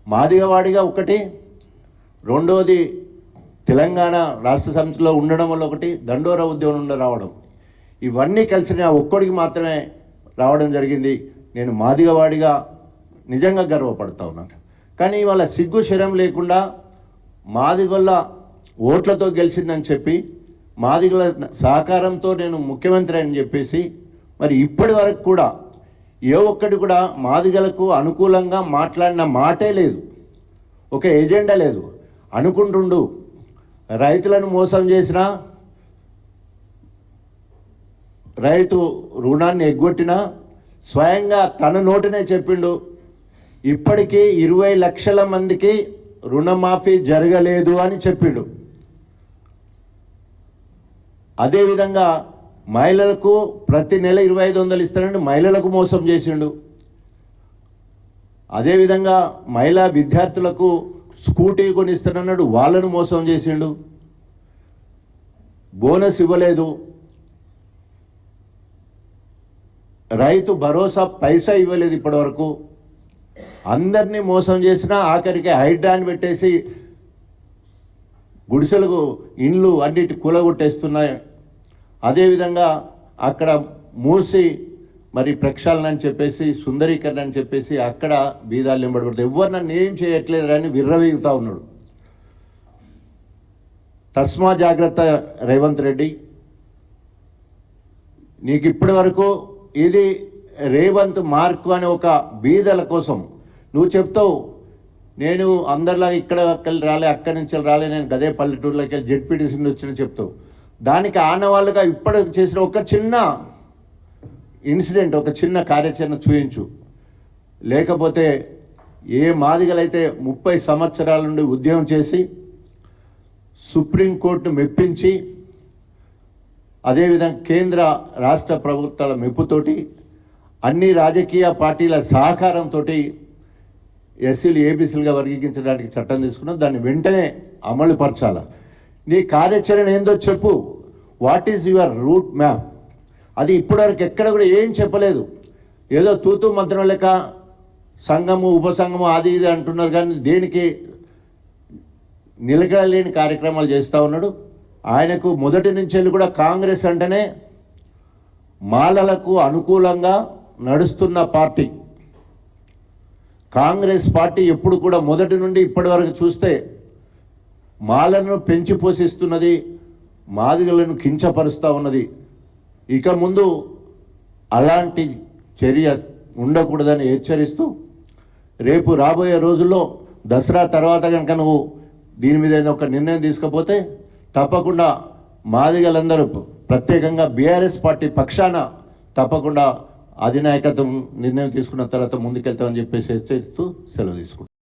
మాదిగవాడిగా ఒకటి, రెండోది తెలంగాణ రాష్ట్ర సమితిలో ఉండడం వల్ల ఒకటి, దండోరా ఉద్యమం నుండి రావడం, ఇవన్నీ కలిసి నా ఒక్కడికి మాత్రమే రావడం జరిగింది. నేను మాదిగవాడిగా నిజంగా గర్వపడతా ఉన్నాను. కానీ ఇవాళ సిగ్గు శరం లేకుండా మాదిగొల్ల ఓట్లతో గెలిచిందని చెప్పి, మాదిగల సహకారంతో నేను ముఖ్యమంత్రి అని చెప్పేసి, మరి ఇప్పటి వరకు కూడా ఏ ఒక్కటి కూడా మాదిగలకు అనుకూలంగా మాట్లాడిన మాటే లేదు, ఒక ఎజెండా లేదు. అనుకుంటుండు రైతులను మోసం చేసినా, రైతు రుణాన్ని ఎగ్గొట్టినా, స్వయంగా తన నోటినే చెప్పిండు ఇప్పటికీ 20 లక్షల మందికి రుణమాఫీ జరగలేదు అని చెప్పిండు. అదేవిధంగా మహిళలకు ప్రతి నెల 2500 ఇస్తానండి, మహిళలకు మోసం చేసిండు. అదేవిధంగా మహిళా విద్యార్థులకు స్కూటీ కొనిస్తానన్నాడు, వాళ్ళను మోసం చేసిండు. బోనస్ ఇవ్వలేదు, రైతు భరోసా పైసా ఇవ్వలేదు ఇప్పటివరకు. అందరినీ మోసం చేసినా ఆఖరికి హైడ్రాన్ పెట్టేసి గుడిసెలకు ఇండ్లు అన్నిటి కూలగొట్టేస్తున్నాయి. అదేవిధంగా అక్కడ మూసి మరి ప్రక్షాళన అని చెప్పేసి, సుందరీకరణ అని చెప్పేసి అక్కడ బీదాలు నింబడబడతాయి. ఎవరు నన్ను ఏం చేయట్లేదు అని విర్రవీగుతూ ఉన్నాడు. తస్మా జాగ్రత్త రేవంత్ రెడ్డి, నీకు ఇప్పటి వరకు ఇది రేవంత్ మార్కు అనే ఒక బీదల కోసం నువ్వు చెప్తావు. నేను అందరిలాగా ఇక్కడ రాలే, అక్కడి నుంచి రాలే, నేను గదే పల్లెటూరులోకి వెళ్ళి జెడ్పీటీసీ వచ్చిన చెప్తావు. దానికి ఆనవాళ్ళుగా ఇప్పటి చేసిన ఒక చిన్న ఇన్సిడెంట్, ఒక చిన్న కార్యాచరణ చూయించు. లేకపోతే ఏ మాదిగలైతే 30 సంవత్సరాల నుండి ఉద్యమం చేసి సుప్రీంకోర్టును మెప్పించి, అదేవిధంగా కేంద్ర రాష్ట్ర ప్రభుత్వాల మెప్పుతోటి, అన్ని రాజకీయ పార్టీల సహకారంతో ఎస్సీలు ఏబీసీలుగా వర్గీకరించడానికి చట్టం తీసుకున్నాం. దాన్ని వెంటనే అమలు పరచాల. నీ కార్యాచరణ ఏందో చెప్పు. What is your route map? అది ఇప్పటివరకు ఎక్కడ కూడా ఏం చెప్పలేదు. ఏదో తూతూ మంత్రం లెక్క సంఘము ఉపసంఘము అది ఇది అంటున్నారు, కానీ దేనికి నిలకడలేని కార్యక్రమాలు చేస్తూ ఉన్నాడు. ఆయనకు మొదటి నుంచి వెళ్ళి కూడా కాంగ్రెస్ అంటేనే మాలలకు అనుకూలంగా నడుస్తున్న పార్టీ. కాంగ్రెస్ పార్టీ ఎప్పుడు కూడా మొదటి నుండి ఇప్పటి వరకు చూస్తే మాలను పెంచి పోషిస్తున్నది, మాదిగలను కించపరుస్తూ ఉన్నది. ఇక ముందు అలాంటి చర్య ఉండకూడదని హెచ్చరిస్తూ, రేపు రాబోయే రోజుల్లో దసరా తర్వాత కనుక నువ్వు దీని మీద ఒక నిర్ణయం తీసుకపోతే తప్పకుండా మాదిగలందరూ ప్రత్యేకంగా బీఆర్ఎస్ పార్టీ పక్షాన తప్పకుండా అధినాయకత్వం నిర్ణయం తీసుకున్న తర్వాత ముందుకెళ్తామని చెప్పేసి హెచ్చరిస్తూ సెలవు తీసుకుంటాం.